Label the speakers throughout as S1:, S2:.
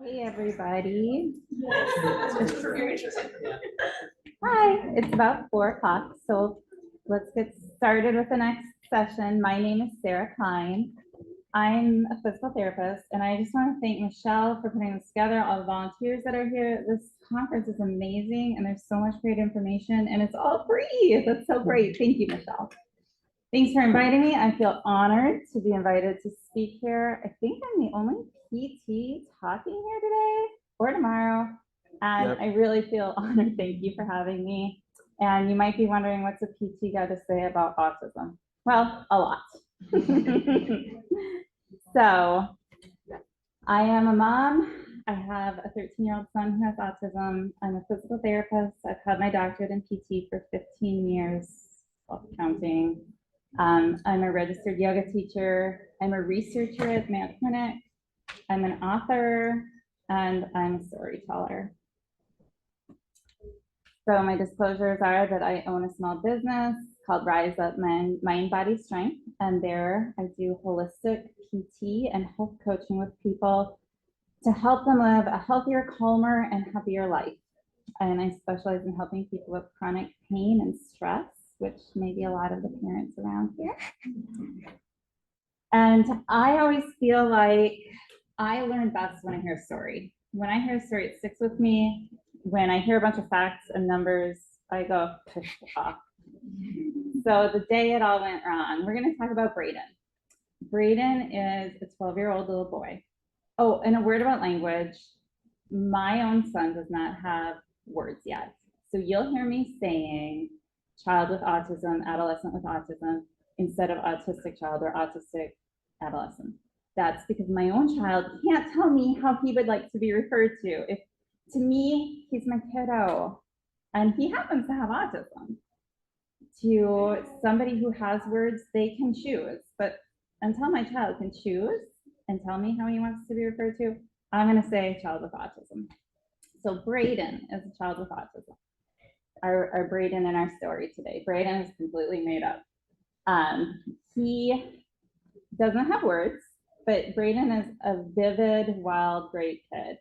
S1: Hey, everybody. Hi, it's about 4 o'clock, so let's get started with the next session. My name is Sara. I'm a physical therapist, and I just want to thank Michelle for putting this together, all the volunteers that are here. This conference is amazing, and there's so much great information, and it's all free. That's so great. Thank you, Michelle. Thanks for inviting me. I feel honored to be invited to speak here. I think I'm the only PT talking here today or tomorrow, and I really feel honored. Thank you for having me. And you might be wondering, what's a PT got to say about autism? Well, a lot. So I am a mom. I have a 13-year-old son who has autism. I'm a physical therapist. I've had my doctorate in PT for 15 years, counting. I'm a registered yoga teacher. I'm a researcher at Mayo Clinic. I'm an author, and I'm a storyteller. So my disclosures are that I own a small business called Rise Up Mind, Body, Strength, and there I do holistic PT and health coaching with people to help them live a healthier, calmer, and happier life. And I specialize in helping people with chronic pain and stress, which may be a lot of the parents around here. And I always feel like I learn best when I hear a story. When I hear a story, it sticks with me. When I hear a bunch of facts and numbers, I go, off. So the day it all went wrong, we're going to talk about Braden. Braden is a 12-year-old little boy. Oh, and a word about language. My own son does not have words yet. So you'll hear me saying child with autism, adolescent with autism, instead of autistic child or autistic adolescent. That's because my own child can't tell me how he would like to be referred to. If to me, he's my kiddo, and he happens to have autism. To somebody who has words, they can choose, but until my child can choose and tell me how he wants to be referred to, I'm going to say child with autism. So Braden is a child with autism. Our Braden in our story today. Braden is completely made up. He doesn't have words, but Braden is a vivid, wild, great kid.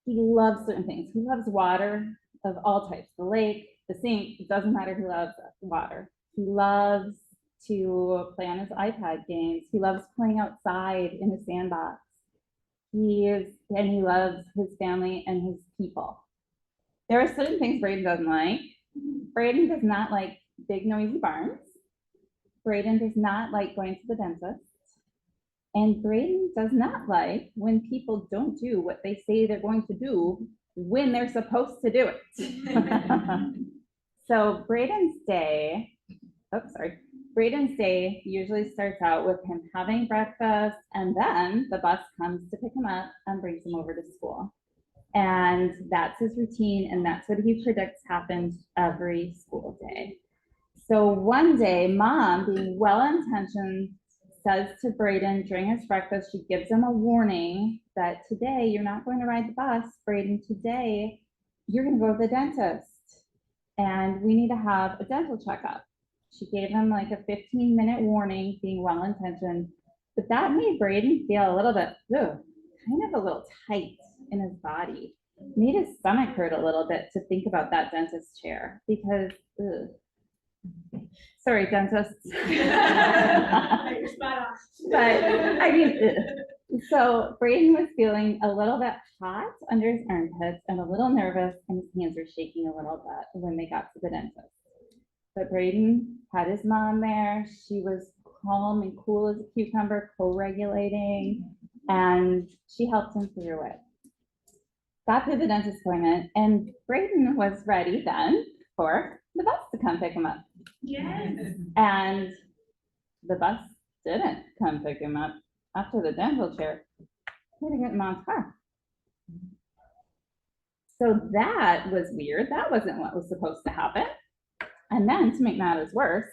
S1: He loves certain things. He loves water of all types, the lake, the sink. It doesn't matter who loves water. He loves to play on his iPad games. He loves playing outside in the sandbox. He loves his family and his people. There are certain things Braden doesn't like. Braden does not like big noisy barns. Braden does not like going to the dentist. And Braden does not like when people don't do what they say they're going to do when they're supposed to do it. So Braden's day usually starts out with him having breakfast, and then the bus comes to pick him up and brings him over to school. And that's his routine, and that's what he predicts happens every school day. So one day, mom, being well-intentioned, says to Braden during his breakfast, she gives him a warning that today you're not going to ride the bus, Braden. Today you're going to go to the dentist, and we need to have a dental checkup. She gave him like a 15-minute warning, being well-intentioned, but that made Braden feel a little bit, kind of a little tight in his body. Made his stomach hurt a little bit to think about that dentist chair because, sorry, dentists. But I mean, so Braden was feeling a little bit hot under his armpits and a little nervous, and his hands were shaking a little bit when they got to the dentist. But Braden had his mom there. She was calm and cool as a cucumber, co-regulating, and she helped him through it. Got to the dentist appointment, and Braden was ready then for the bus to come pick him up. Yes. And the bus didn't come pick him up after the dental chair. He had to get in mom's car. So that was weird. That wasn't what was supposed to happen. And then to make matters worse,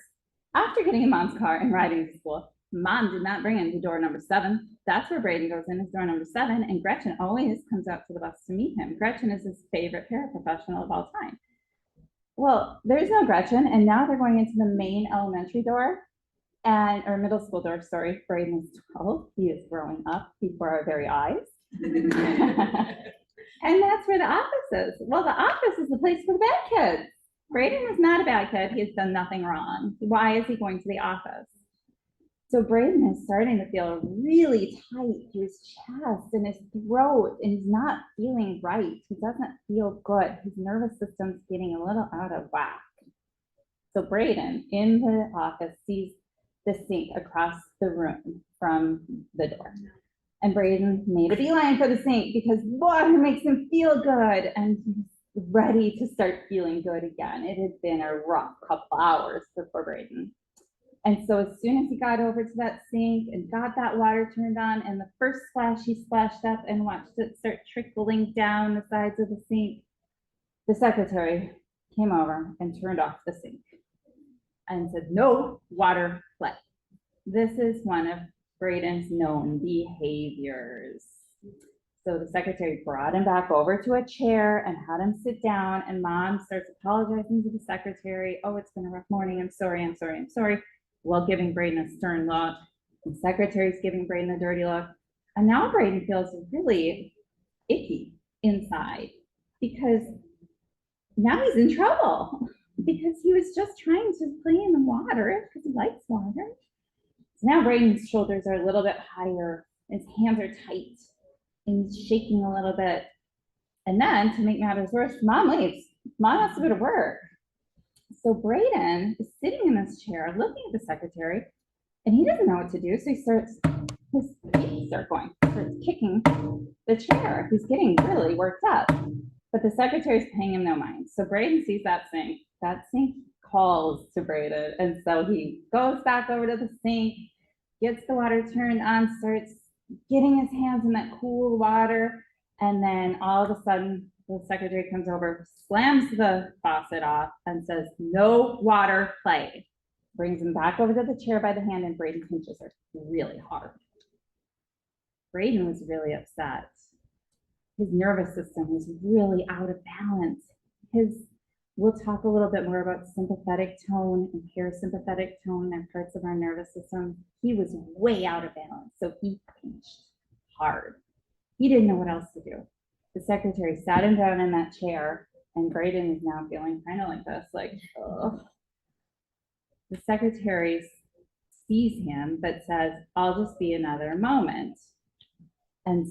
S1: after getting in mom's car and riding to school, mom did not bring him to door number 7. That's where Braden goes in, is door number 7, and Gretchen always comes out to the bus to meet him. Gretchen is his favorite paraprofessional of all time. Well, there's no Gretchen, and now they're going into the main elementary door, or middle school door, sorry. Braden is 12. He is growing up before our very eyes. And that's where the office is. Well, the office is the place for the bad kids. Braden is not a bad kid. He has done nothing wrong. Why is he going to the office? So Braden is starting to feel really tight through his chest and his throat, and he's not feeling right. He doesn't feel good. His nervous system's getting a little out of whack. So Braden in the office sees the sink across the room from the door. And Braden made a beeline for the sink because water makes him feel good, and he's ready to start feeling good again. It had been a rough couple hours for Braden. And so as soon as he got over to that sink and got that water turned on, and the first splash, he splashed up and watched it start trickling down the sides of the sink, the secretary came over and turned off the sink and said, no water play. This is one of Braden's known behaviors. So the secretary brought him back over to a chair and had him sit down, and mom starts apologizing to the secretary. Oh, it's been a rough morning. I'm sorry, I'm sorry, I'm sorry. While giving Braden a stern look. The secretary's giving Braden a dirty look. And now Braden feels really icky inside because now he's in trouble because he was just trying to play in the water because he likes water. So now Braden's shoulders are a little bit higher, his hands are tight, and he's shaking a little bit. And then, to make matters worse, mom leaves. Mom has to go to work. So Braden is sitting in this chair looking at the secretary, and he doesn't know what to do. So his feet start going, starts kicking the chair. He's getting really worked up. But the secretary's paying him no mind. So Braden sees that sink. That sink calls to Braden. And so he goes back over to the sink, gets the water turned on, starts getting his hands in that cool water. And then all of a sudden, the secretary comes over, slams the faucet off, and says, no water play. Brings him back over to the chair by the hand, and Braden pinches her really hard. Braden was really upset. His nervous system was really out of balance. We'll talk a little bit more about sympathetic tone and parasympathetic tone. They're parts of our nervous system. He was way out of balance, so he pinched hard. He didn't know what else to do. The secretary sat him down in that chair, and Braden is now feeling kind of like this, like, ugh. The secretary sees him, but says, I'll just be another moment. And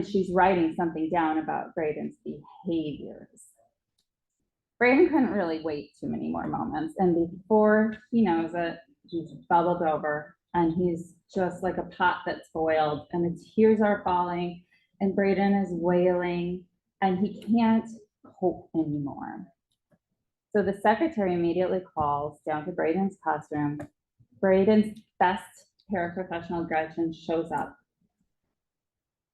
S1: she's writing something down about Braden's behaviors. Braden couldn't really wait too many more moments. And before he knows it, he's bubbled over, and he's just like a pot that's boiled, and the tears are falling, and Braden is wailing, and he can't cope anymore. So the secretary immediately calls down to Braden's classroom. Braden's best paraprofessional, Gretchen, shows up.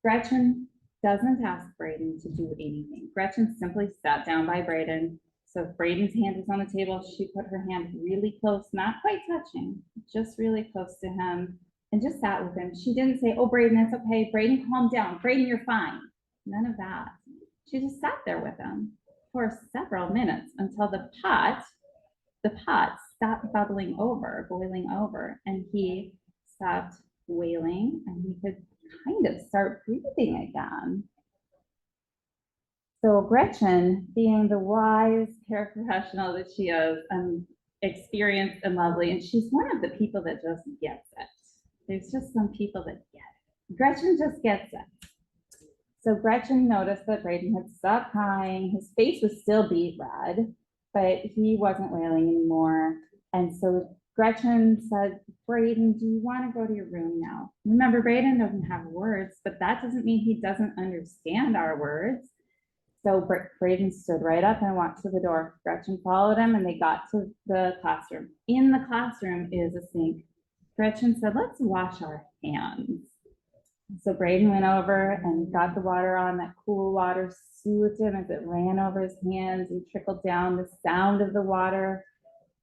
S1: Gretchen doesn't ask Braden to do anything. Gretchen simply sat down by Braden. So if Braden's hand was on the table, she put her hand really close, not quite touching, just really close to him, and just sat with him. She didn't say, oh, Braden, it's okay. Braden, calm down. Braden, you're fine. None of that. She just sat there with him for several minutes until the pot stopped bubbling over, boiling over, and he stopped wailing, and he could kind of start breathing again. So Gretchen, being the wise paraprofessional that she is, and experienced and lovely, and she's one of the people that just gets it. There's just some people that get it. Gretchen just gets it. So Gretchen noticed that Braden had stopped crying. His face was still beet red, but he wasn't wailing anymore. And so Gretchen said, Braden, do you want to go to your room now? Remember, Braden doesn't have words, but that doesn't mean he doesn't understand our words. So Braden stood right up and walked to the door. Gretchen followed him, and they got to the classroom. In the classroom is a sink. Gretchen said, let's wash our hands. So Braden went over and got the water on. That cool water soothed him as it ran over his hands and trickled down. The sound of the water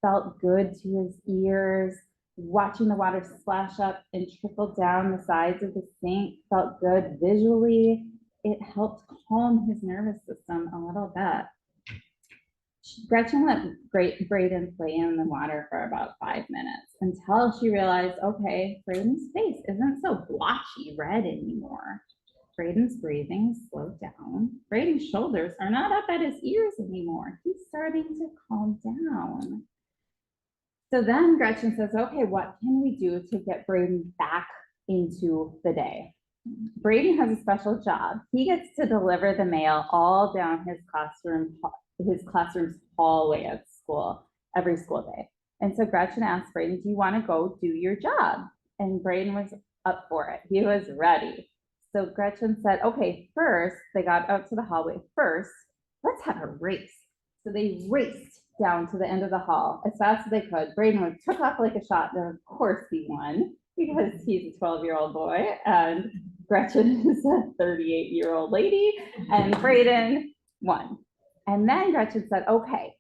S1: felt good to his ears. Watching the water splash up and trickle down the sides of the sink felt good visually. It helped calm his nervous system a little bit. Gretchen let Braden play in the water for about 5 minutes until she realized, okay, Braden's face isn't so blotchy red anymore. Braden's breathing slowed down. Braden's shoulders are not up at his ears anymore. He's starting to calm down. So then Gretchen says, okay, what can we do to get Braden back into the day? Braden has a special job. He gets to deliver the mail all down his classroom's hallway at school every school day. And so Gretchen asked Braden, do you want to go do your job? And Braden was up for it. He was ready. So Gretchen said, okay, first, they got out to the hallway. First, let's have a race. So they raced down to the end of the hall as fast as they could. Braden took off like a shot, and of course he won because he's a 12-year-old boy and Gretchen is a 38-year-old lady, and Braden won. And then Gretchen said, okay,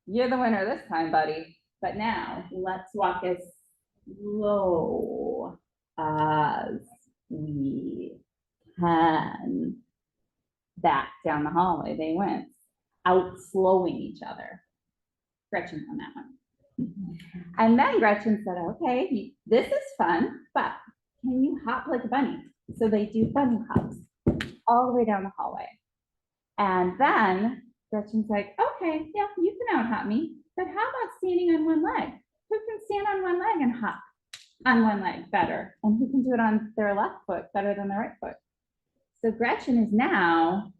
S1: you're the winner this time, buddy. But now let's walk as slow as we can back down the hallway. They went out slowing each other. Gretchen on that one. And then Gretchen said, okay, this is fun, but can you hop like a bunny? So they do bunny hops all the way down the hallway. And then Gretchen's like, okay, yeah, you can out hop me, but how about standing on one leg? Who can stand on one leg and hop on one leg better? And who can do it on their left foot better than their right foot? So Gretchen is now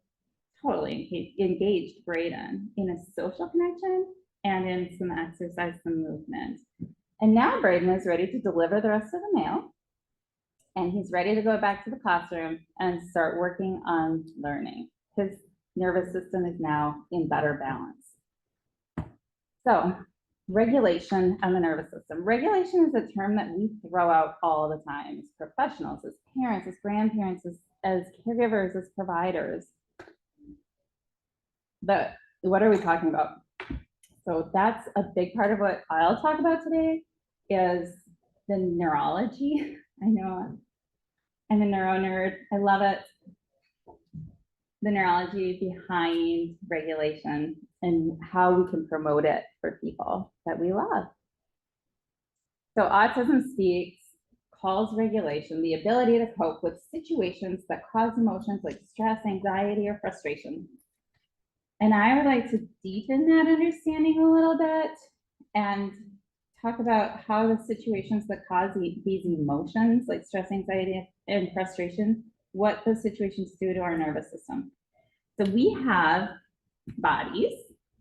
S1: totally engaged Braden in a social connection and in some exercise, some movement. And now Braden is ready to deliver the rest of the mail. And he's ready to go back to the classroom and start working on learning. His nervous system is now in better balance. So regulation and the nervous system. Regulation is a term that we throw out all the time as professionals, as parents, as grandparents, as caregivers, as providers. But what are we talking about? So that's a big part of what I'll talk about today is the neurology. I know I'm a neuro nerd. I love it. The neurology behind regulation and how we can promote it for people that we love. So Autism Speaks calls regulation the ability to cope with situations that cause emotions like stress, anxiety, or frustration. And I would like to deepen that understanding a little bit and talk about how the situations that cause these emotions like stress, anxiety, and frustration, what those situations do to our nervous system. So we have bodies,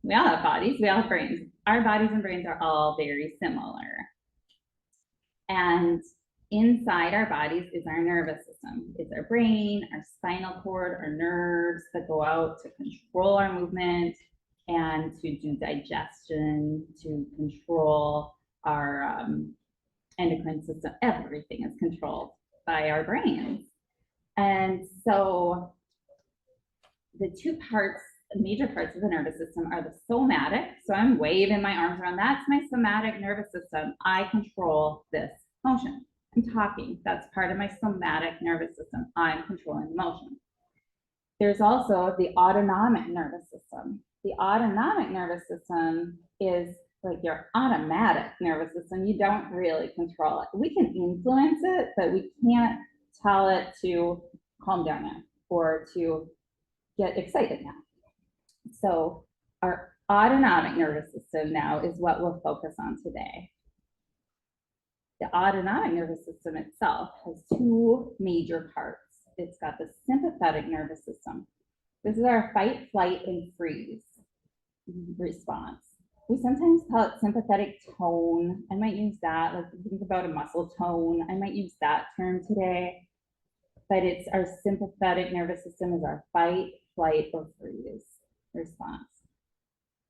S1: we all have bodies, we all have brains. Our bodies and brains are all very similar. And inside our bodies is our nervous system. It's our brain, our spinal cord, our nerves that go out to control our movement and to do digestion, to control our endocrine system. Everything is controlled by our brains. And so the two parts, major parts of the nervous system are the somatic. So I'm waving my arms around. That's my somatic nervous system. I control this motion. I'm talking. That's part of my somatic nervous system. I'm controlling the motion. There's also the autonomic nervous system. The autonomic nervous system is like your automatic nervous system. You don't really control it. We can influence it, but we can't tell it to calm down now or to get excited now. So our autonomic nervous system now is what we'll focus on today. The autonomic nervous system itself has two major parts. It's got the sympathetic nervous system. This is our fight, flight, and freeze response. We sometimes call it sympathetic tone. I might use that, like think about a muscle tone. I might use that term today, but it's our sympathetic nervous system is our fight, flight, or freeze response.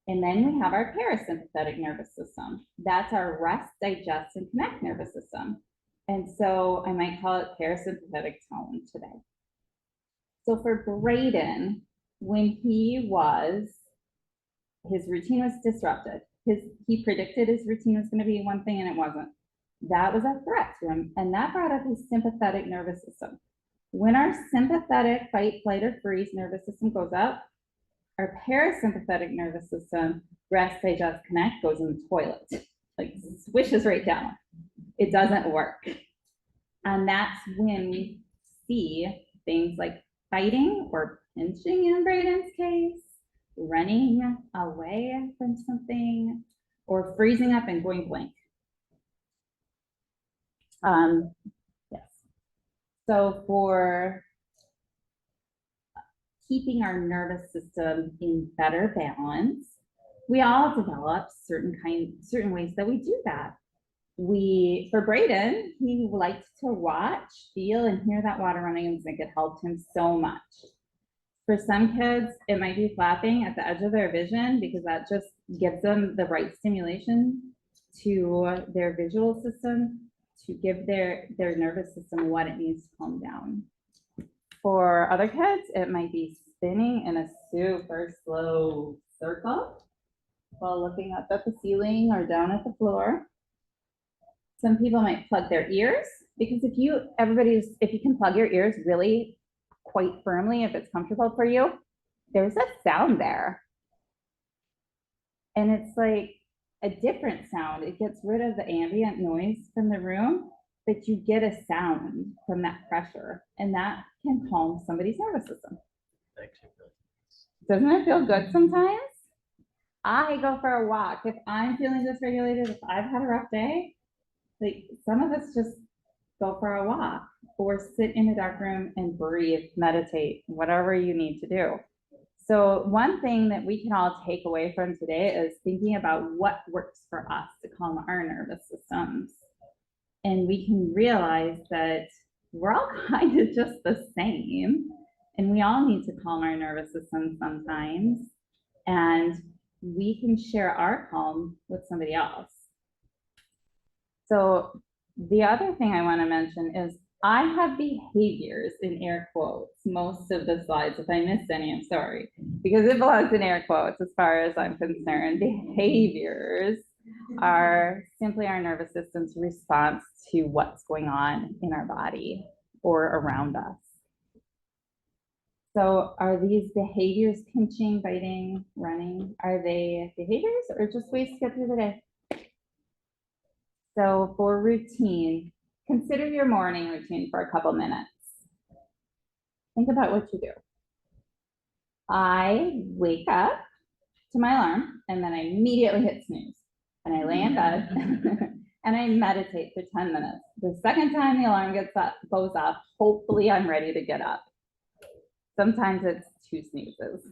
S1: And then we have our parasympathetic nervous system. That's our rest, digest, and connect nervous system. And so I might call it parasympathetic tone today. So for Braden, when his routine was disrupted. He predicted his routine was going to be one thing and it wasn't. That was a threat to him, and that brought up his sympathetic nervous system. When our sympathetic fight, flight, or freeze nervous system goes up, our parasympathetic nervous system, rest, digest, connect, goes in the toilet, like swishes right down. It doesn't work. And that's when we see things like biting or pinching in Braden's case, running away from something, or freezing up and going blank. Yes. So for keeping our nervous system in better balance, we all develop certain ways that we do that. For Braden, he liked to watch, feel, and hear that water running, and it helped him so much. For some kids, it might be flapping at the edge of their vision because that just gives them the right stimulation to their visual system to give their nervous system what it needs to calm down. For other kids, it might be spinning in a super slow circle while looking up at the ceiling or down at the floor. Some people might plug their ears because if you can plug your ears really quite firmly, if it's comfortable for you, there's a sound there. And it's like a different sound. It gets rid of the ambient noise from the room, but you get a sound from that pressure, and that can calm somebody's nervous system. Doesn't it feel good sometimes? I go for a walk. If I'm feeling dysregulated, if I've had a rough day, like some of us just go for a walk or sit in a dark room and breathe, meditate, whatever you need to do. So one thing that we can all take away from today is thinking about what works for us to calm our nervous systems. And we can realize that we're all kind of just the same, and we all need to calm our nervous system sometimes. And we can share our calm with somebody else. So the other thing I want to mention is I have behaviors in air quotes most of the slides. If I missed any, I'm sorry, because it belongs in air quotes as far as I'm concerned. Behaviors are simply our nervous system's response to what's going on in our body or around us. So are these behaviors, pinching, biting, running, are they behaviors or just ways to get through the day? So for routine, consider your morning routine for a couple minutes. Think about what you do. I wake up to my alarm and then I immediately hit snooze. And I lay in bed and I meditate for 10 minutes. The second time the alarm goes off, hopefully I'm ready to get up. Sometimes it's 2 snoozes.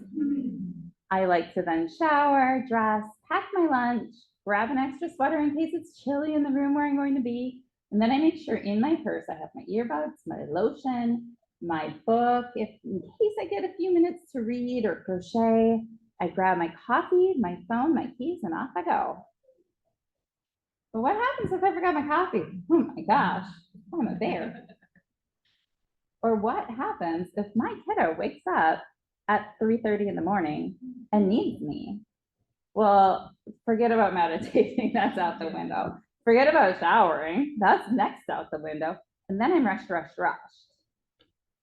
S1: I like to then shower, dress, pack my lunch, grab an extra sweater in case it's chilly in the room where I'm going to be. And then I make sure in my purse I have my earbuds, my lotion, my book. In case I get a few minutes to read or crochet, I grab my coffee, my phone, my keys, and off I go. But what happens if I forgot my coffee? Oh my gosh, I'm a bear. Or what happens if my kiddo wakes up at 3:30 in the morning and needs me? Well, forget about meditating, that's out the window. Forget about showering, that's next out the window. And then I'm rushed.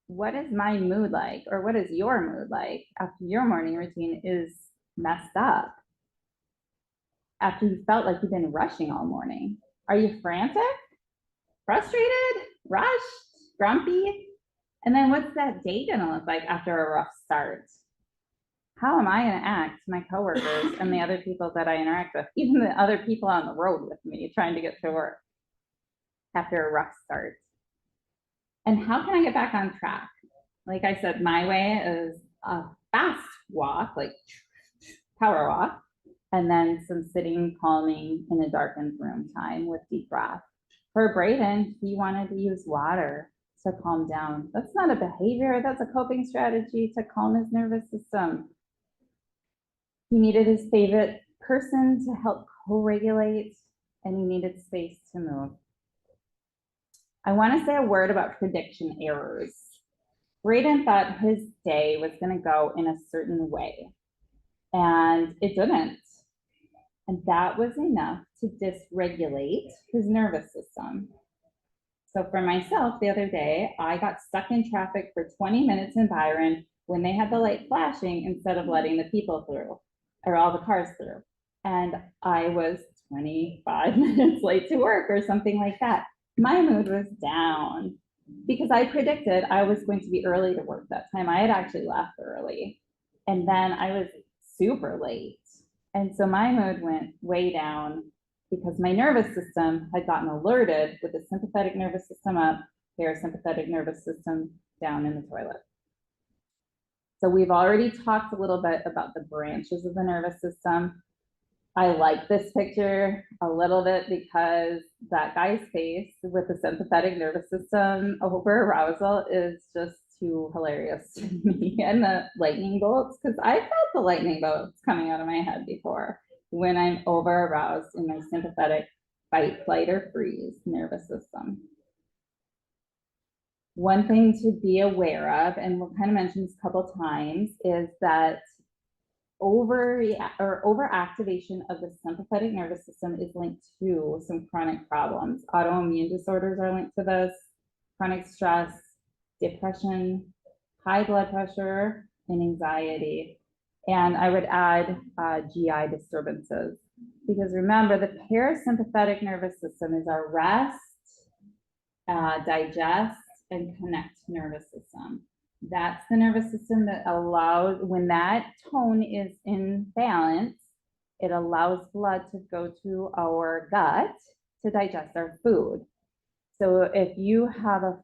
S1: What is my mood like? Or what is your mood like after your morning routine is messed up? After you felt like you've been rushing all morning? Are you frantic, frustrated, rushed, grumpy? And then what's that day gonna look like after a rough start? How am I gonna act to my coworkers and the other people that I interact with, even the other people on the road with me trying to get to work after a rough start? And how can I get back on track? Like I said, my way is a fast walk, like power walk, and then some sitting, calming in a darkened room time with deep breath. For Braden, he wanted to use water to calm down. That's not a behavior, that's a coping strategy to calm his nervous system. He needed his favorite person to help co-regulate, and he needed space to move. I want to say a word about prediction errors. Braden thought his day was going to go in a certain way, and it didn't. And that was enough to dysregulate his nervous system. So for myself, the other day, I got stuck in traffic for 20 minutes in Byron when they had the light flashing instead of letting the people through, or all the cars through. And I was 25 minutes late to work or something like that. My mood was down. because I predicted I was going to be early to work that time. I had actually left early, and then I was super late. And so my mood went way down because my nervous system had gotten alerted with the sympathetic nervous system up, parasympathetic nervous system down in the toilet. So we've already talked a little bit about the branches of the nervous system. I like this picture a little bit because that guy's face with the sympathetic nervous system over arousal is just too hilarious to me. And the lightning bolts, because I felt the lightning bolts coming out of my head before when I'm over aroused in my sympathetic fight, flight, or freeze nervous system. One thing to be aware of, and we'll kind of mention this a couple times, is that overactivation of the sympathetic nervous system is linked to some chronic problems. Autoimmune disorders are linked to this, chronic stress, depression, high blood pressure, and anxiety. And I would add GI disturbances, because remember, the parasympathetic nervous system is our rest, digest, and connect nervous system. That's the nervous system that allows, when that tone is in balance, it allows blood to go to our gut to digest our food. So if you have a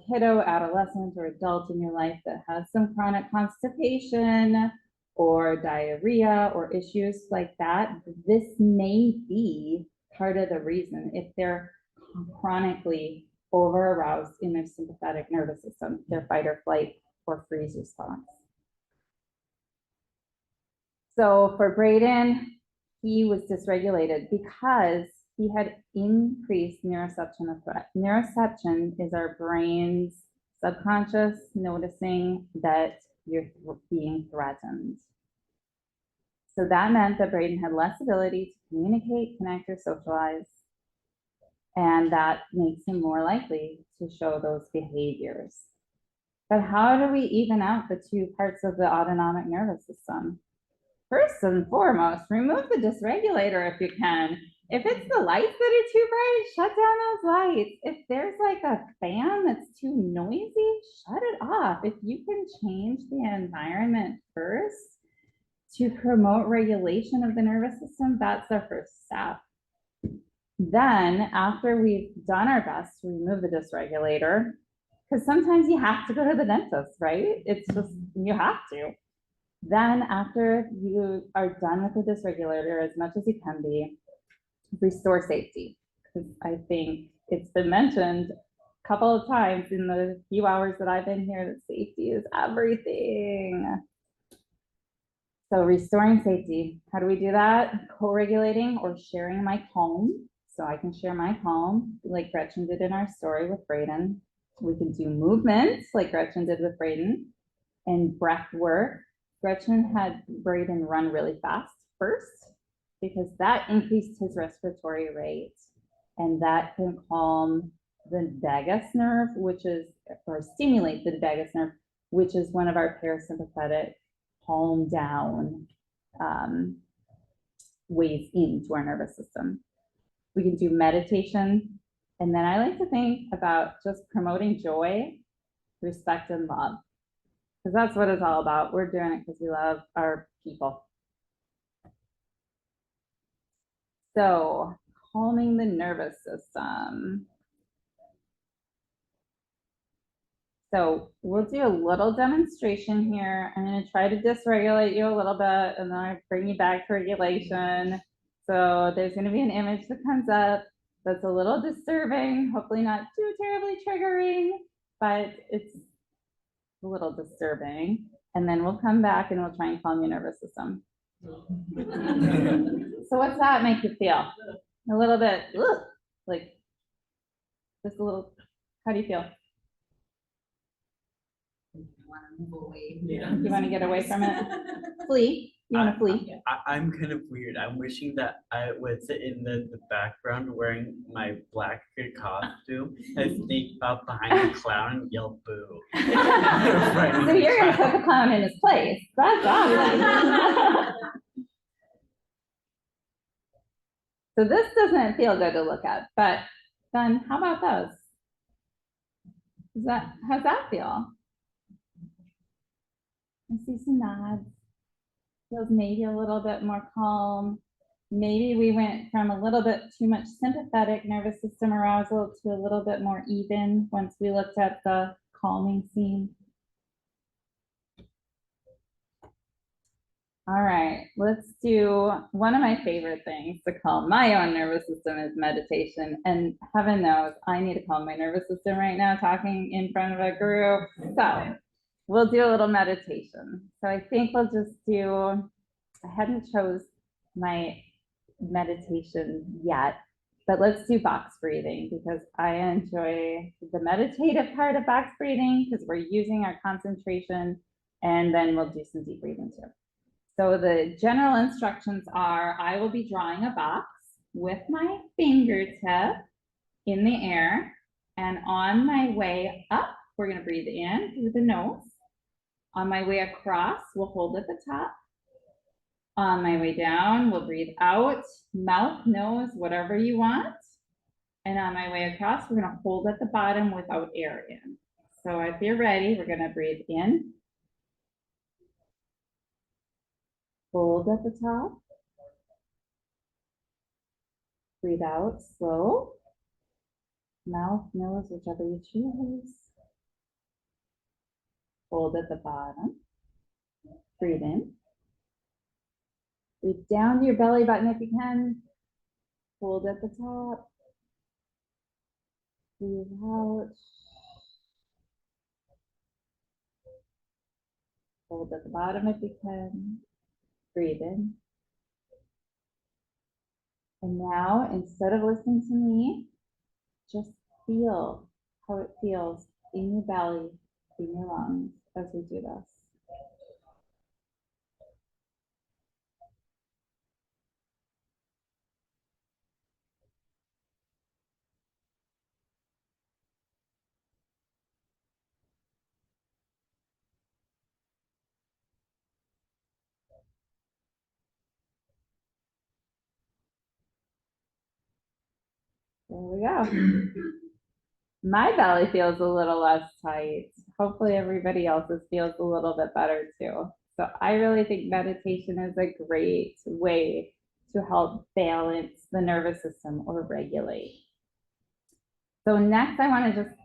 S1: kiddo, adolescent, or adult in your life that has some chronic constipation or diarrhea or issues like that, this may be part of the reason. If they're chronically over aroused in their sympathetic nervous system, their fight or flight or freeze response. So for Braden, he was dysregulated because he had increased neuroception of threat. Neuroception is our brain's subconscious noticing that you're being threatened. So that meant that Braden had less ability to communicate, connect, or socialize. And that makes him more likely to show those behaviors. But how do we even out the two parts of the autonomic nervous system? First and foremost, remove the dysregulator if you can. If it's the lights that are too bright, shut down those lights. If there's like a fan that's too noisy, shut it off. If you can change the environment first to promote regulation of the nervous system, that's our first step. Then, after we've done our best to remove the dysregulator, because sometimes you have to go to the dentist, right? It's just, you have to. Then, after you are done with the dysregulator as much as you can be, restore safety. Because I think it's been mentioned a couple of times in the few hours that I've been here that safety is everything. So restoring safety, how do we do that? Co-regulating or sharing my calm. So I can share my calm like Gretchen did in our story with Braden. We can do movements like Gretchen did with Braden, and breath work. Gretchen had Braden run really fast first because that increased his respiratory rate, and that can calm the vagus nerve, which is, or stimulate the vagus nerve, which is one of our parasympathetic calm down ways into our nervous system. We can do meditation. And then I like to think about just promoting joy, respect, and love. Because that's what it's all about. We're doing it because we love our people. So, calming the nervous system. So we'll do a little demonstration here. I'm going to try to dysregulate you a little bit, and then I bring you back to regulation. So there's going to be an image that comes up that's a little disturbing, hopefully not too terribly triggering, but it's a little disturbing. And then we'll come back and we'll try and calm your nervous system. So what's that make you feel? A little bit, like just a little, how do you feel?
S2: Want to move away.
S3: Yeah.
S1: You want to get away from it? Flee. You want to flee?
S3: I'm kind of weird. I'm wishing that I was in the background wearing my black kid costume and sneak up behind the clown and yell boo.
S1: So you're going to put the clown in his place. That's awesome. So this doesn't feel good to look at, but then how about those? How's that feel? I see some nods. Feels maybe a little bit more calm. Maybe we went from a little bit too much sympathetic nervous system arousal to a little bit more even once we looked at the calming scene. All right, let's do one of my favorite things to calm my own nervous system is meditation. And heaven knows I need to calm my nervous system right now talking in front of a group. So we'll do a little meditation. So I think we'll just do, I hadn't chose my meditation yet, but let's do box breathing because I enjoy the meditative part of box breathing because we're using our concentration, and then we'll do some deep breathing too. So the general instructions are, I will be drawing a box with my fingertip in the air, and on my way up, we're going to breathe in through the nose. On my way across, we'll hold at the top. On my way down, we'll breathe out, mouth, nose, whatever you want. And on my way across, we're going to hold at the bottom without air in. So if you're ready, we're going to breathe in. Hold at the top. Breathe out slow. Mouth, nose, whichever you choose. Hold at the bottom. Breathe in. Breathe down to your belly button if you can. Hold at the top. Breathe out. Hold at the bottom if you can. Breathe in. And now, instead of listening to me, just feel how it feels in your belly, in your lungs as we do this. There we go. My belly feels a little less tight. Hopefully everybody else's feels a little bit better too. So I really think meditation is a great way to help balance the nervous system or regulate. So next I want to just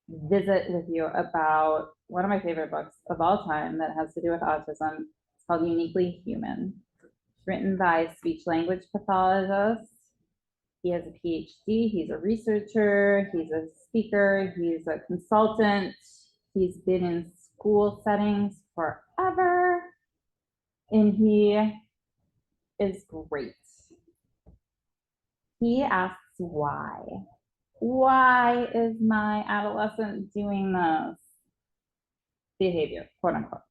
S1: visit with you about one of my favorite books of all time that has to do with autism. It's called Uniquely Human. It's written by speech language pathologist. He has a PhD, he's a researcher, he's a speaker, he's a consultant, he's been in school settings forever, and he is great. He asks why. Why is my adolescent doing this behavior, quote unquote?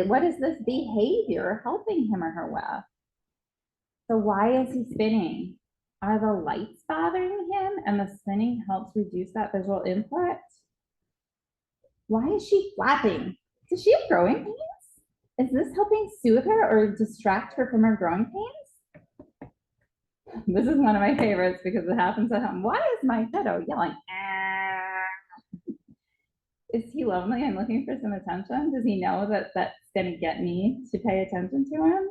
S1: What is this behavior helping him or her with? So why is he spinning? Are the lights bothering him and the spinning helps reduce that visual input? Why is she flapping? Does she have growing pains? Is this helping soothe her or distract her from her growing pains? This is one of my favorites because it happens at home. Why is my kiddo yelling? Ah. Is he lonely and looking for some attention? Does he know that that's going to get me to pay attention to him?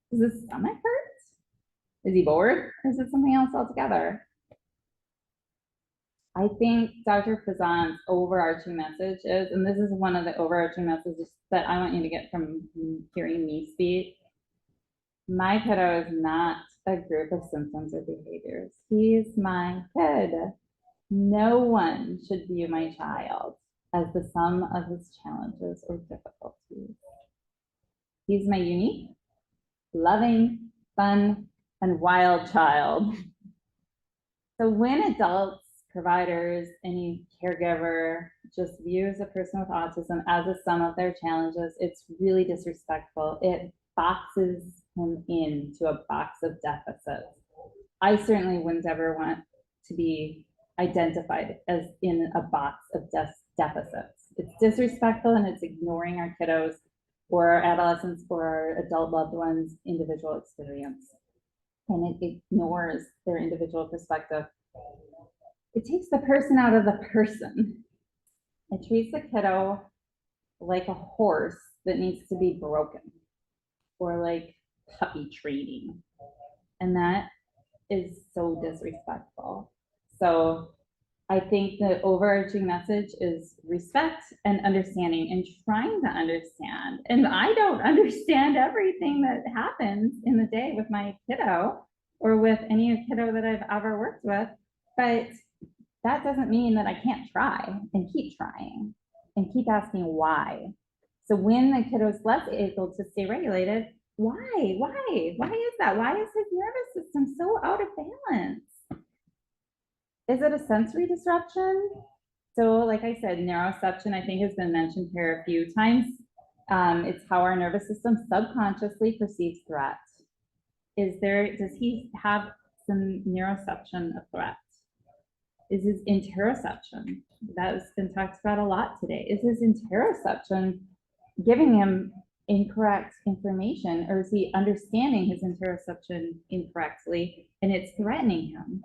S1: Does his stomach hurt? Is he bored or is it something else altogether? I think Dr. Fazan's overarching message is, and this is one of the overarching messages that I want you to get from hearing me speak. My kiddo is not a group of symptoms or behaviors. He's my kid. No one should view my child as the sum of his challenges or difficulties. He's my unique, loving, fun, and wild child. So when adults, providers, any caregiver just views a person with autism as a sum of their challenges, it's really disrespectful. It boxes him into a box of deficits. I certainly wouldn't ever want to be identified as in a box of deficits. It's disrespectful and it's ignoring our kiddos or our adolescents or our adult loved ones' individual experience. And it ignores their individual perspective. It takes the person out of the person. It treats the kiddo like a horse that needs to be broken, or like puppy training. And that is so disrespectful. So I think the overarching message is respect and understanding and trying to understand. And I don't understand everything that happens in the day with my kiddo or with any kiddo that I've ever worked with, but that doesn't mean that I can't try and keep trying and keep asking why. So when the kiddo is less able to stay regulated, why? Why is that? Why is his nervous system so out of balance? Is it a sensory disruption? So like I said, neuroception, I think has been mentioned here a few times. It's how our nervous system subconsciously perceives threat. Does he have some neuroception of threat? Is his interoception, that has been talked about a lot today, is his interoception giving him incorrect information, or is he understanding his interoception incorrectly and it's threatening him?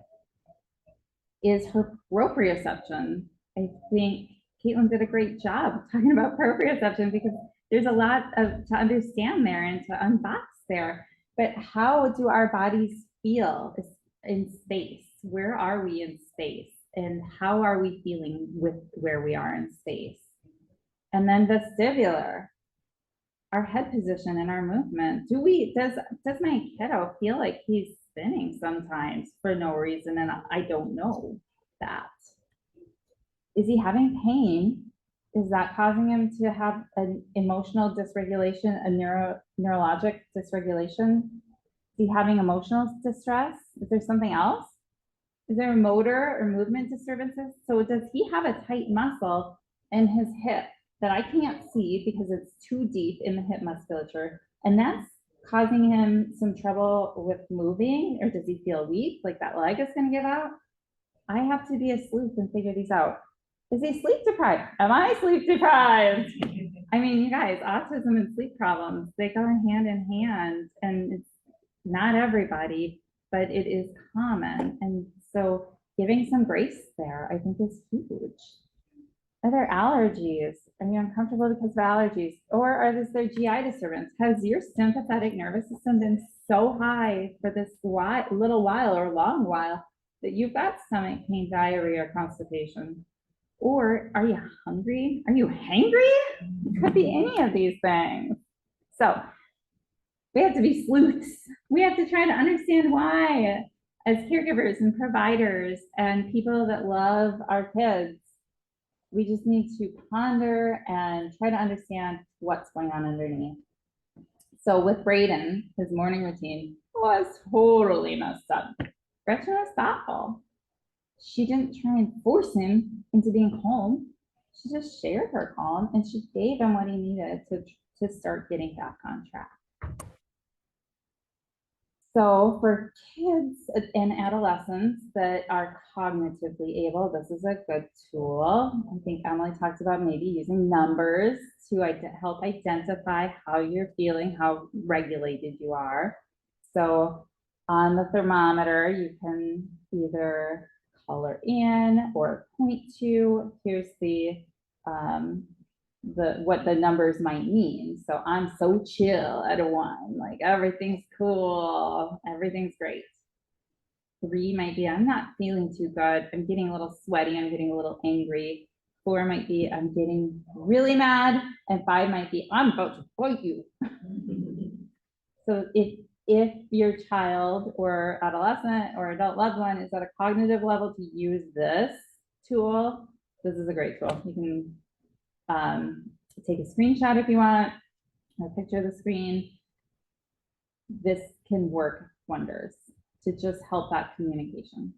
S1: Is her proprioception, I think Caitlin did a great job talking about proprioception because there's a lot to understand there and to unbox there. But how do our bodies feel in space? Where are we in space? And how are we feeling with where we are in space? And then vestibular, our head position and our movement. Does my kiddo feel like he's spinning sometimes for no reason, and I don't know that? Is he having pain? Is that causing him to have an emotional dysregulation, a neurologic dysregulation? Is he having emotional distress? Is there something else? Is there a motor or movement disturbances? So does he have a tight muscle in his hip that I can't see because it's too deep in the hip musculature, and that's causing him some trouble with moving? Or does he feel weak, like that leg is going to give out? I have to be a sleuth and figure these out. Is he sleep deprived? Am I sleep deprived? I mean, you guys, autism and sleep problems, they go hand in hand, and it's not everybody, but it is common. And so giving some grace there, I think, is huge. Are there allergies? Are you uncomfortable because of allergies? Or is there GI disturbance? Has your sympathetic nervous system been so high for this little while or long while that you've got stomach pain, diarrhea, or constipation? Or are you hungry? Are you hangry? It could be any of these things. So we have to be sleuths. We have to try to understand why, as caregivers and providers and people that love our kids. We just need to ponder and try to understand what's going on underneath. So with Braden, his morning routine was totally messed up. Gretchen was thoughtful. She didn't try and force him into being calm. She just shared her calm, and she gave him what he needed to start getting back on track. So for kids and adolescents that are cognitively able, this is a good tool. I think Emily talked about maybe using numbers to help identify how you're feeling, how regulated you are. So on the thermometer, you can either color in or point to. Here's what the numbers might mean. So I'm so chill at a 1, like everything's cool, everything's great. 3 might be, I'm not feeling too good, I'm getting a little sweaty, I'm getting a little angry. 4 might be, I'm getting really mad, and 5 might be, I'm about to fight you. So if your child or adolescent or adult loved one is at a cognitive level to use this tool, this is a great tool. You can take a screenshot if you want, a picture of the screen. This can work wonders to just help that communication.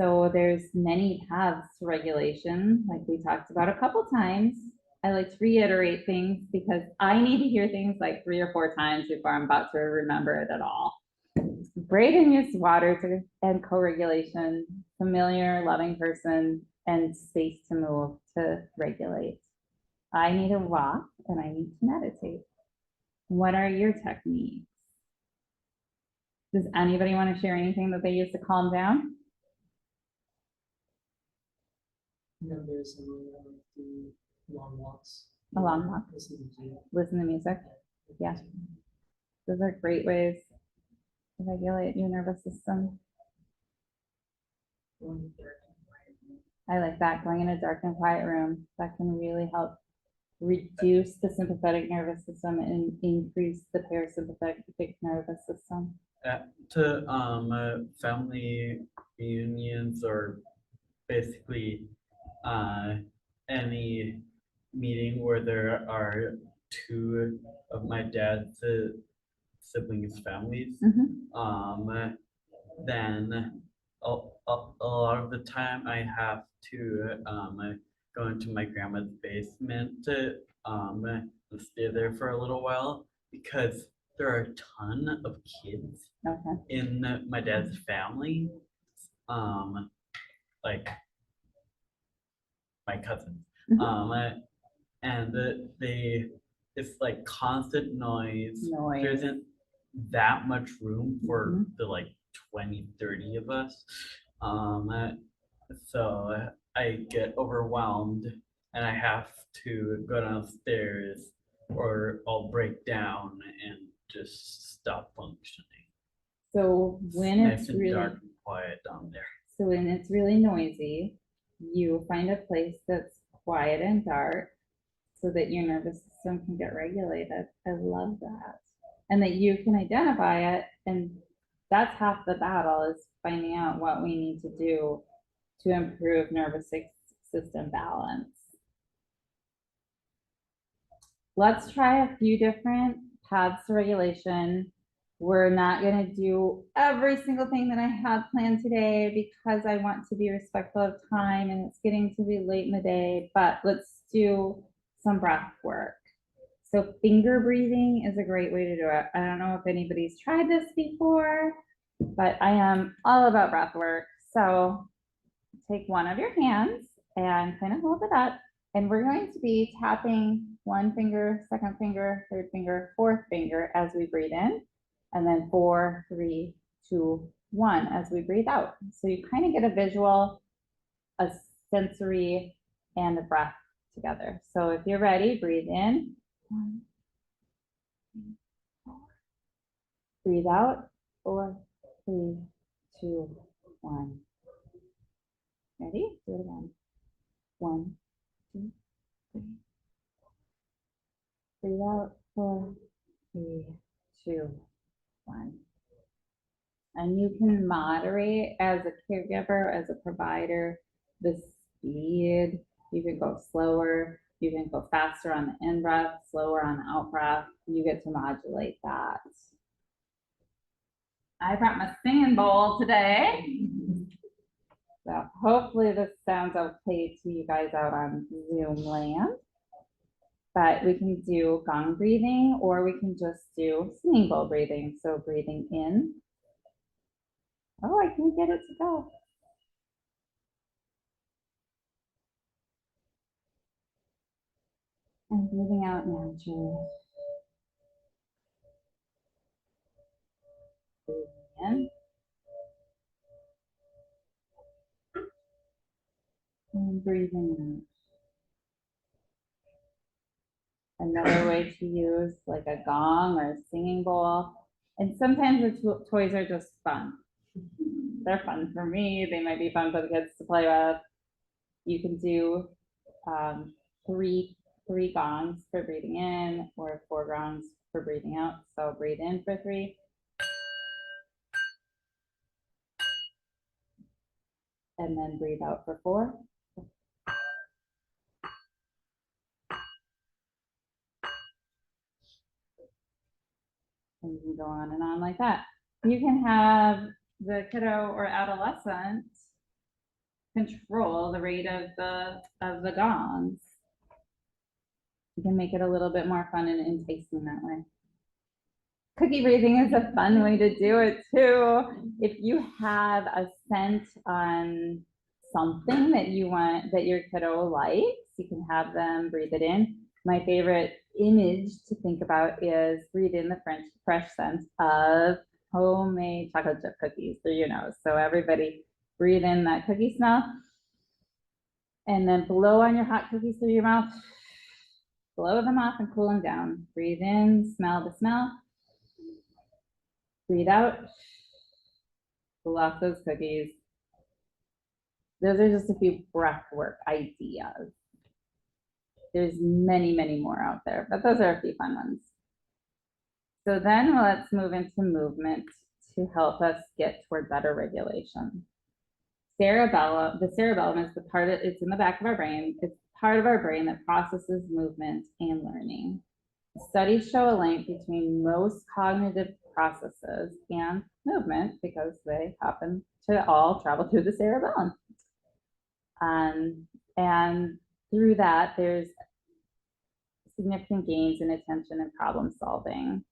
S1: So there's many paths to regulation, like we talked about a couple times. I like to reiterate things because I need to hear things like 3 or 4 times before I'm about to remember it at all. Braden used water and co-regulation, familiar, loving person, and space to move to regulate. I need to walk and I need to meditate. What are your techniques? Does anybody want to share anything that they use to calm down?
S4: There's the long walks.
S1: A long walk.
S4: Listen to
S1: Listen to music. Yeah. Those are great ways to regulate your nervous system. I like that, going in a dark and quiet room. That can really help reduce the sympathetic nervous system and increase the parasympathetic nervous system.
S3: To family reunions or basically any meeting where there are two of my dad's siblings' families,
S1: Mhm.
S3: then a lot of the time I have to go into my grandma's basement to stay there for a little while because there are a ton of kids
S1: Okay.
S3: in my dad's family, like my cousins,
S1: Mhm.
S3: and it's like constant noise. There
S1: Noise.
S3: isn't that much room for
S1: Mhm.
S3: the like 20, 30 of us. So I get overwhelmed and I have to go downstairs or I'll break down and just stop functioning.
S1: So when
S3: Nice
S1: it's
S3: and
S1: really,
S3: dark and quiet down there.
S1: so when it's really noisy, you find a place that's quiet and dark so that your nervous system can get regulated. I love that. And that you can identify it, and that's half the battle, is finding out what we need to do to improve nervous system balance. Let's try a few different paths to regulation. We're not going to do every single thing that I had planned today because I want to be respectful of time and it's getting to be late in the day, but let's do some breath work. So finger breathing is a great way to do it. I don't know if anybody's tried this before, but I am all about breath work. So take one of your hands and kind of hold it up. And we're going to be tapping one finger, second finger, third finger, fourth finger as we breathe in, and then 4, 3, 2, 1 as we breathe out. So you kind of get a visual, a sensory, and a breath together. So if you're ready, breathe in. 1, 2, 3, 4. Breathe out. 4, 3, 2, 1. Ready? Do it again. 1, 2, 3. Breathe out. 4, 3, 2, 1. And you can moderate as a caregiver, as a provider, the speed. You can go slower. You can go faster on the in breath, slower on the out breath. You get to modulate that. I brought my singing bowl today. So hopefully this sounds okay to you guys out on Zoom land. But we can do gong breathing or we can just do singing bowl breathing. So breathing in. Oh, I can get it to go. And breathing out naturally. Breathing in. And breathing out. Another way to use like a gong or a singing bowl. And sometimes the toys are just fun. They're fun for me. They might be fun for the kids to play with. You can do three gongs for breathing in or 4 gongs for breathing out. So breathe in for 3. And then breathe out for 4. And you can go on and on like that. You can have the kiddo or adolescent control the rate of the gongs. You can make it a little bit more fun and enticing that way. Cookie breathing is a fun way to do it too. If you have a scent on something that you want, that your kiddo likes, you can have them breathe it in. My favorite image to think about is breathe in the fresh scent of homemade chocolate chip cookies through your nose. So everybody breathe in that cookie smell. And then blow on your hot cookies through your mouth. Blow them off and cool them down. Breathe in, smell the smell. Breathe out. Blow off those cookies. Those are just a few breath work ideas. There's many, many more out there, but those are a few fun ones. So then let's move into movement to help us get toward better regulation. The cerebellum is the part of, it's in the back of our brain. It's part of our brain that processes movement and learning. Studies show a link between most cognitive processes and movement because they happen to all travel through the cerebellum. And through that, there's significant gains in attention and problem solving.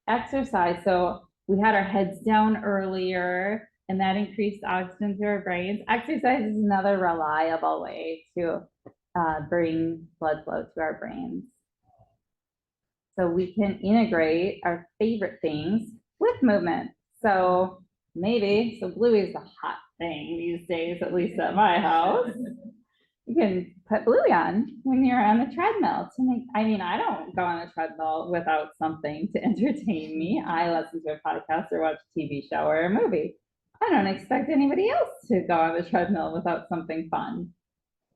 S1: Exercise, so we had our heads down earlier, and that increased oxygen to our brains. Exercise is another reliable way to bring blood flow to our brains. So we can integrate our favorite things with movement. So Bluey's the hot thing these days, at least at my house. You can put Bluey on when you're on the treadmill to make, I don't go on a treadmill without something to entertain me. I listen to a podcast or watch a TV show or a movie. I don't expect anybody else to go on the treadmill without something fun.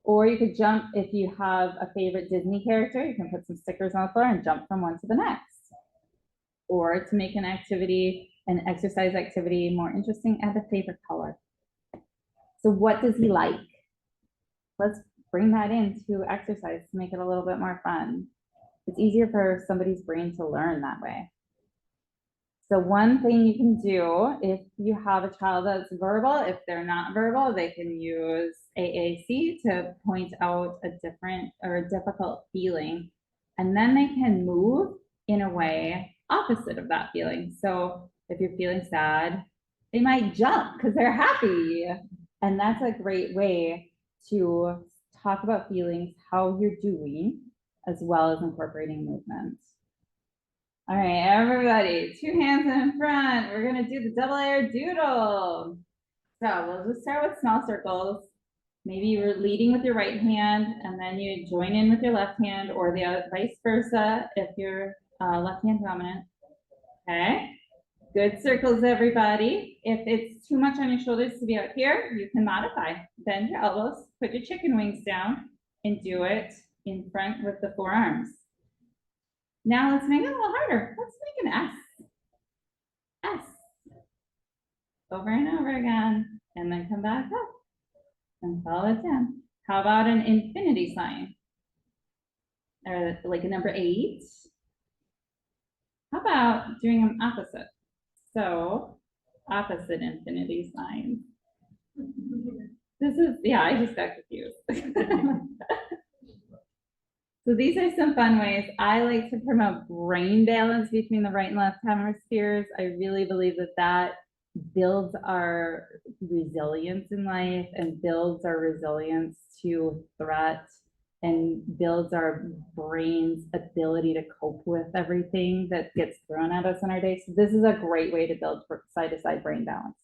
S1: Or you could jump, if you have a favorite Disney character, you can put some stickers on the floor and jump from one to the next. Or to make an exercise activity more interesting, add a favorite color. So what does he like? Let's bring that into exercise to make it a little bit more fun. It's easier for somebody's brain to learn that way. So one thing you can do if you have a child that's verbal, if they're not verbal, they can use AAC to point out a different or a difficult feeling. And then they can move in a way opposite of that feeling. So if you're feeling sad, they might jump because they're happy. And that's a great way to talk about feelings, how you're doing, as well as incorporating movement. All right, everybody, 2 hands in front. We're gonna do the double air doodle. So we'll just start with small circles. Maybe you're leading with your right hand and then you join in with your left hand, or the vice versa if you're left hand dominant. Okay, good circles, everybody. If it's too much on your shoulders to be out here, you can modify. Bend your elbows, put your chicken wings down, and do it in front with the forearms. Now let's make it a little harder. Let's make an S. S. Over and over again, and then come back up and follow it down. How about an infinity sign? Or like a number 8. How about doing them opposite? So opposite infinity signs. This is, yeah, I just got confused. So these are some fun ways. I like to promote brain balance between the right and left hemispheres. I really believe that that builds our resilience in life and builds our resilience to threat and builds our brain's ability to cope with everything that gets thrown at us in our day. So this is a great way to build side-to-side brain balance.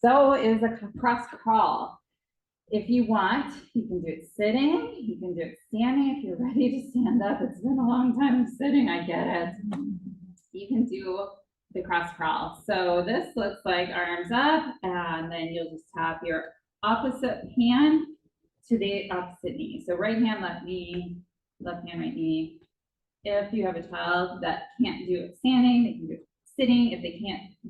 S1: So is a cross crawl. If you want, you can do it sitting, you can do it standing. If you're ready to stand up, it's been a long time sitting, I get it. You can do the cross crawl. So this looks like arms up, and then you'll just tap your opposite hand to the opposite knee. So right hand, left knee, left hand, right knee. If you have a child that can't do it standing, they can do it sitting. If they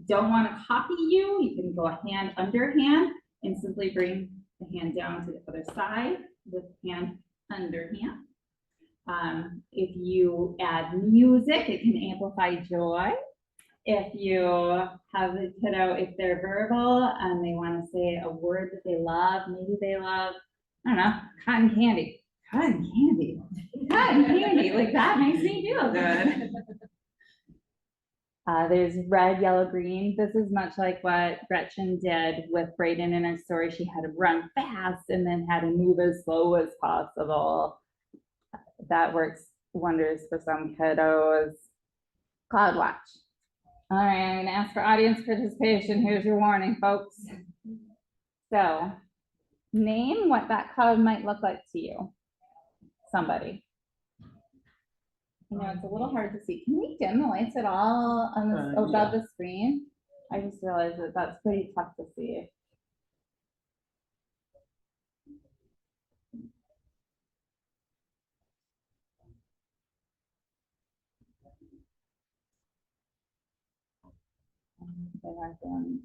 S1: don't want to copy you, you can go hand under hand and simply bring the hand down to the other side with hand under hand. If you add music, it can amplify joy. If you have a kiddo, if they're verbal and they want to say a word that they love, maybe they love, I don't know, cotton candy. Cotton candy. Cotton candy, like that makes me feel good. There's red, yellow, green. This is much like what Gretchen did with Brayden in her story. She had to run fast and then had to move as slow as possible. That works wonders for some kiddos. Cloud watch. All right, I'm gonna ask for audience participation. Here's your warning, folks. So Name what that cloud might look like to you. Somebody. You know, it's a little hard to see. Can we dim the lights at all on this, above the screen? I just realized that that's pretty tough to see. They are dim.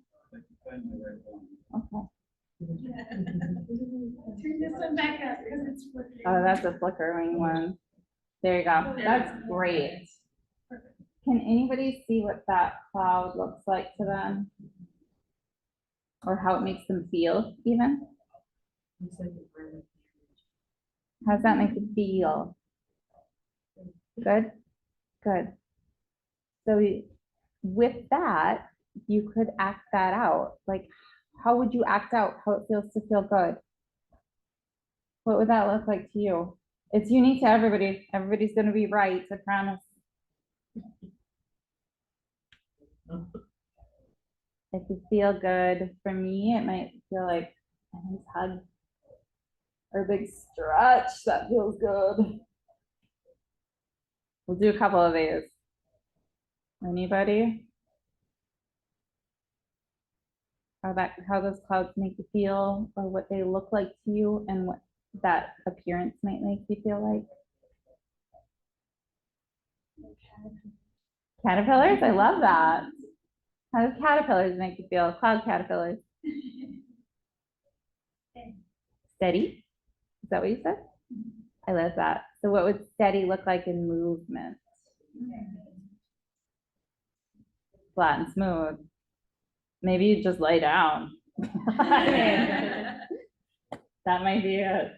S1: Okay.
S2: Turn this one back up because it's flickering.
S1: Oh, that's a flickering one. There you go. That's great. Can anybody see what that cloud looks like to them? Or how it makes them feel even?
S4: Looks like a bird.
S1: How does that make you feel? Good? Good. So with that, you could act that out. Like, how would you act out how it feels to feel good? What would that look like to you? It's unique to everybody. Everybody's going to be right, I promise. If you feel good, for me, it might feel like a nice hug or a big stretch. That feels good. We'll do a couple of these. Anybody? How those clouds make you feel, or what they look like to you, and what that appearance might make you feel like? Caterpillars? I love that. How do caterpillars make you feel? Cloud caterpillars. Steady? Is that what you said? I love that. So what would steady look like in movement? Flat and smooth. Maybe you just lay down. I mean, that might be it.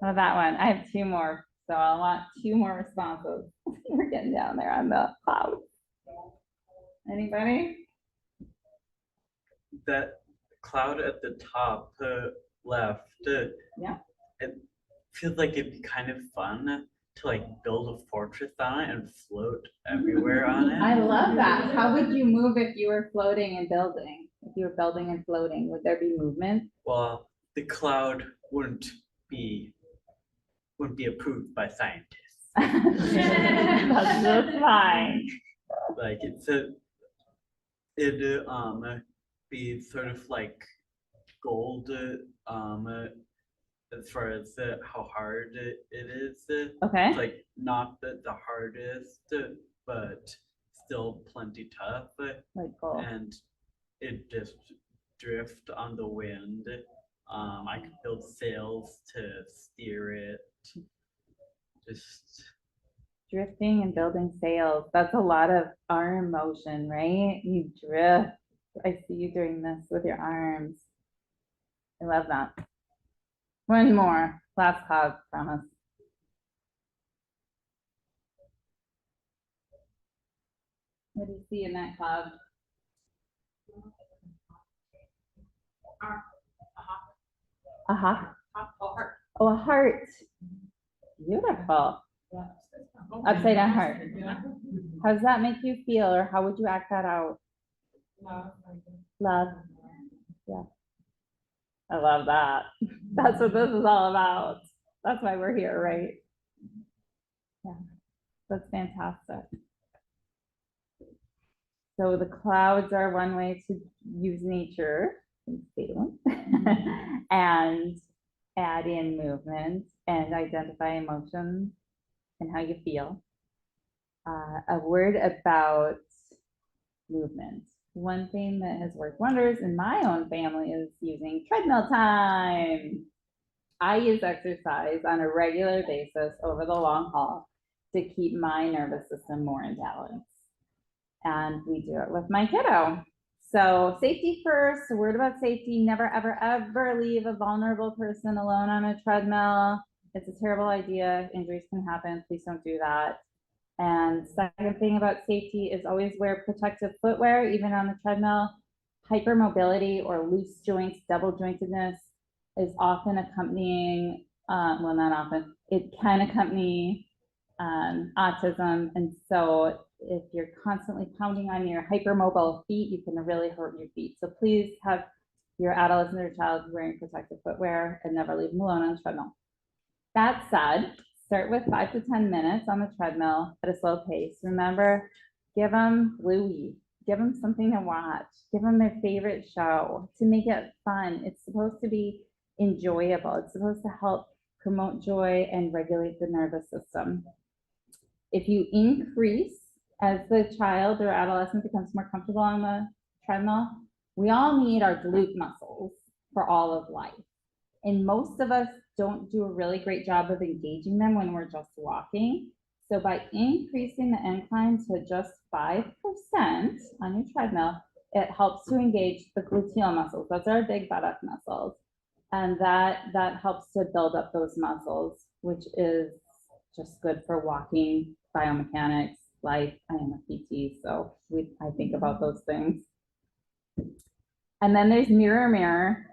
S1: How about that one? I have two more, so I want two more responses. We're getting down there on the cloud. Anybody?
S3: That cloud at the top left,
S1: Yeah.
S3: it feels like it'd be kind of fun to like build a fortress on it and float everywhere on it.
S1: I love that. How would you move if you were floating and building? If you were building and floating, would there be movement?
S3: Well, the cloud wouldn't be approved by scientists.
S1: That's just fine.
S3: Like it'd be sort of like gold as far as how hard it is.
S1: Okay.
S3: It's like not the hardest, but still plenty tough.
S1: Like gold.
S3: And it just drift on the wind. I could build sails to steer it. Just
S1: Drifting and building sails. That's a lot of arm motion, right? You drift. I see you doing this with your arms. I love that. One more. Last cloud, promise. What do you see in that cloud? A hawk? Oh, a heart. Beautiful. Upside down heart. How does that make you feel, or how would you act that out? Love. Yeah. I love that. That's what this is all about. That's why we're here, right? Yeah. That's fantastic. So the clouds are one way to use nature and add in movement and identify emotions and how you feel. A word about movement. One thing that has worked wonders in my own family is using treadmill time. I use exercise on a regular basis over the long haul to keep my nervous system more in balance. And we do it with my kiddo. So safety first, a word about safety, never, ever, ever leave a vulnerable person alone on a treadmill. It's a terrible idea. Injuries can happen. Please don't do that. And second thing about safety is always wear protective footwear, even on the treadmill. Hypermobility or loose joints, double jointedness is often accompanying, well, not often, it can accompany autism. And so if you're constantly pounding on your hypermobile feet, you can really hurt your feet. So please have your adolescent or child wearing protective footwear, and never leave them alone on the treadmill. That said, start with 5 to 10 minutes on the treadmill at a slow pace. Remember, give them Bluey, give them something to watch, give them their favorite show to make it fun. It's supposed to be enjoyable. It's supposed to help promote joy and regulate the nervous system. If you increase as the child or adolescent becomes more comfortable on the treadmill, we all need our glute muscles for all of life. And most of us don't do a really great job of engaging them when we're just walking. So by increasing the incline to just 5% on your treadmill, it helps to engage the gluteal muscles. Those are our big buttock muscles. And that helps to build up those muscles, which is just good for walking, biomechanics, life. I am a PT, so I think about those things. And then there's mirror, mirror.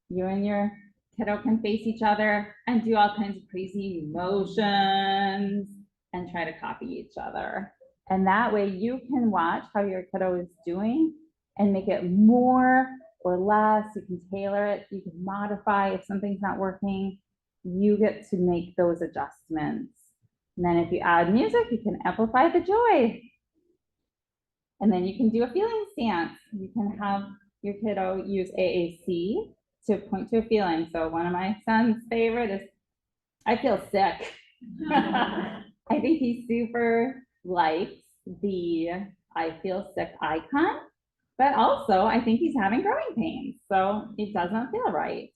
S1: You and your kiddo can face each other and do all kinds of crazy motions and try to copy each other. And that way you can watch how your kiddo is doing and make it more or less. You can tailor it. You can modify if something's not working. You get to make those adjustments. And then if you add music, you can amplify the joy. And then you can do a feelings dance. You can have your kiddo use AAC to point to a feeling. So one of my son's favorite is, I feel sick. I think he super likes the I feel sick icon, but also I think he's having growing pains. So it doesn't feel right.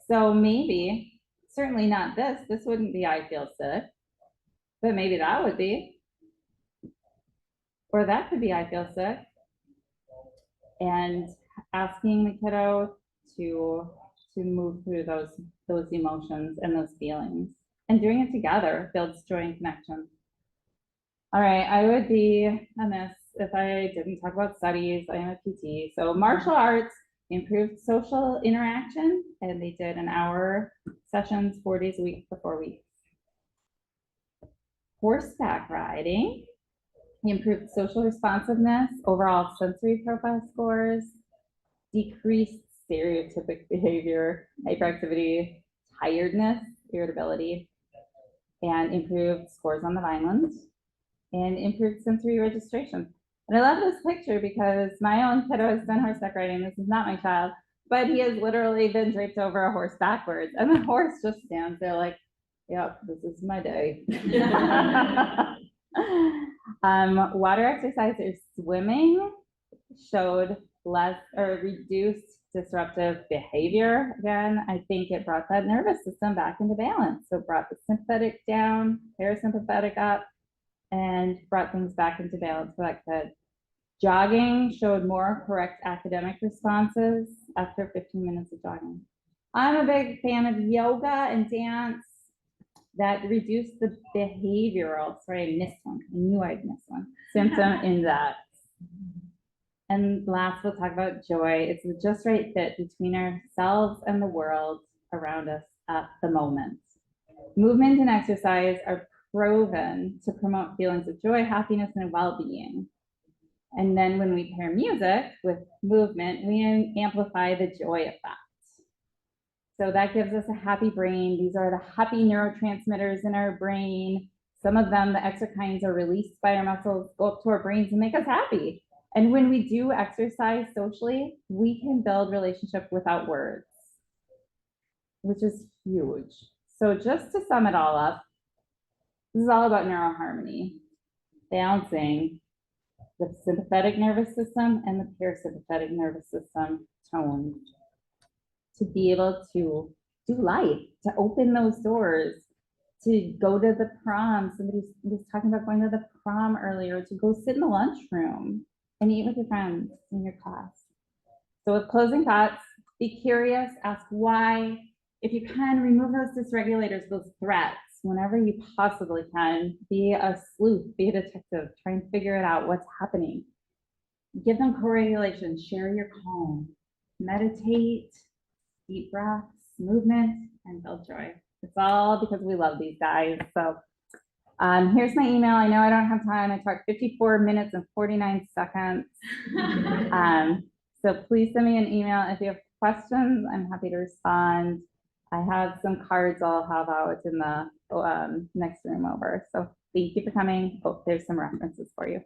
S1: So maybe, certainly not this. This wouldn't be I feel sick, but maybe that would be. Or that could be I feel sick. And asking the kiddo to move through those emotions and those feelings. And doing it together builds joy and connection. All right, I would be amiss if I didn't talk about studies. I am a PT. So martial arts improved social interaction, and they did an hour sessions 4 days a week for 4 weeks. Horseback riding improved social responsiveness, overall sensory profile scores, decreased stereotypic behavior, hyperactivity, tiredness, irritability, and improved scores on the Vineland, and improved sensory registration. And I love this picture because my own kiddo has done horseback riding. This is not my child, but he has literally been draped over a horse backwards, and the horse just stands there like, yep, this is my day. Water exercise or swimming showed less or reduced disruptive behavior. Again, I think it brought that nervous system back into balance. So it brought the sympathetic down, parasympathetic up, and brought things back into balance for that kid. Jogging showed more correct academic responses after 15 minutes of jogging. I'm a big fan of yoga and dance. That reduced the behavioral, sorry, I missed one. I knew I'd miss one. Symptom in that. And last, we'll talk about joy. It's the just right fit between ourselves and the world around us at the moment. Movement and exercise are proven to promote feelings of joy, happiness, and well-being. And then when we pair music with movement, we amplify the joy effect. So that gives us a happy brain. These are the happy neurotransmitters in our brain. Some of them, the exocrines, are released by our muscles, go up to our brains and make us happy. And when we do exercise socially, we can build relationship without words, which is huge. So just to sum it all up, this is all about neuroharmony, balancing the sympathetic nervous system and the parasympathetic nervous system tones to be able to do life, to open those doors, to go to the prom. Somebody was talking about going to the prom earlier, to go sit in the lunchroom and eat with your friends in your class. So with closing thoughts, be curious, ask why. If you can, remove those dysregulators, those threats, whenever you possibly can. Be a sleuth, be a detective, try and figure it out, what's happening. Give them co-regulation, share your calm, meditate, deep breaths, movement, and build joy. It's all because we love these guys. So here's my email. I know I don't have time. I talked 54 minutes and 49 seconds. So please send me an email if you have questions, I'm happy to respond. I have some cards I'll have out in the next room over. So thank you for coming. Oh, there's some references for you.